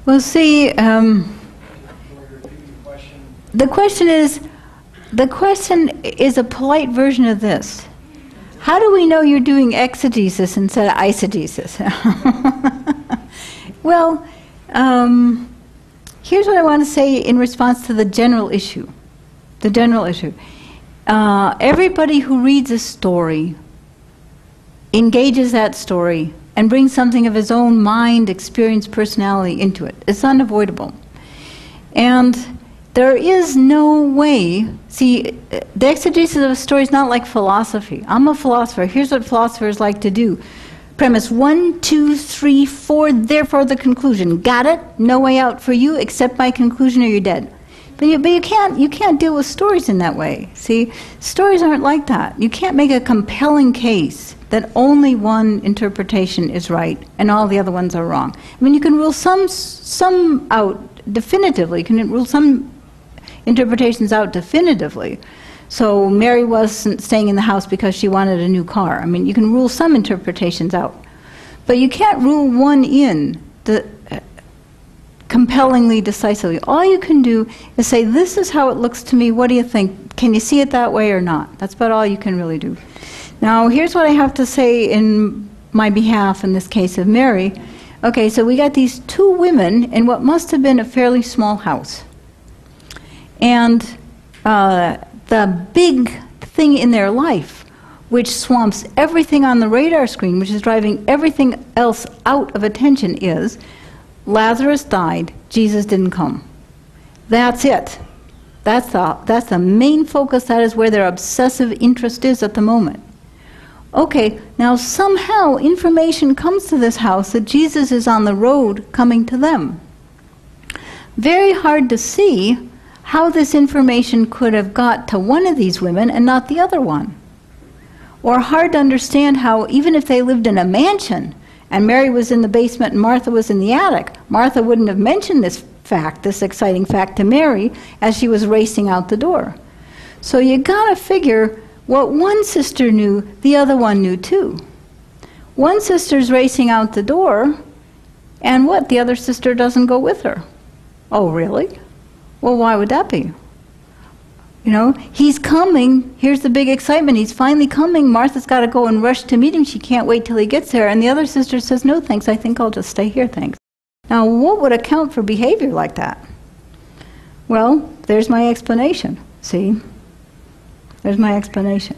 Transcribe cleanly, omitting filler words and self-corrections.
Well, see, the question is a polite version of this. How do we know you're doing exegesis instead of eisegesis? Well, here's what I want to say in response to the general issue. The general issue. Everybody who reads a story engages that story and brings something of his own mind, experience, personality into it. It's unavoidable. And there is no way, see, the exegesis of a story is not like philosophy. I'm a philosopher. Here's what philosophers like to do. Premise 1, 2, 3, 4, therefore the conclusion. Got it? No way out for you, accept my conclusion or you're dead. But you can't deal with stories in that way. See, stories aren't like that. You can't make a compelling case that only one interpretation is right and all the other ones are wrong. I mean, you can rule some out definitively. You can rule some interpretations out definitively. So Mary wasn't staying in the house because she wanted a new car. I mean, you can rule some interpretations out. But you can't rule one in compellingly, decisively. All you can do is say, this is how it looks to me. What do you think? Can you see it that way or not? That's about all you can really do. Now, here's what I have to say in my behalf in this case of Mary. Okay, so we got these two women in what must have been a fairly small house. And the big thing in their life, which swamps everything on the radar screen, which is driving everything else out of attention, is Lazarus died, Jesus didn't come. That's it. That's the main focus. That is where their obsessive interest is at the moment. Okay, now somehow information comes to this house that Jesus is on the road coming to them. Very hard to see how this information could have got to one of these women and not the other one. Or hard to understand how, even if they lived in a mansion and Mary was in the basement and Martha was in the attic, Martha wouldn't have mentioned this fact, this exciting fact, to Mary as she was racing out the door. So you gotta figure what one sister knew, the other one knew too. One sister's racing out the door, and what? The other sister doesn't go with her. Oh, really? Well, why would that be? You know, he's coming. Here's the big excitement. He's finally coming. Martha's got to go and rush to meet him. She can't wait till he gets there. And the other sister says, no, thanks. I think I'll just stay here, thanks. Now, what would account for behavior like that? Well, there's my explanation. See? There's my explanation.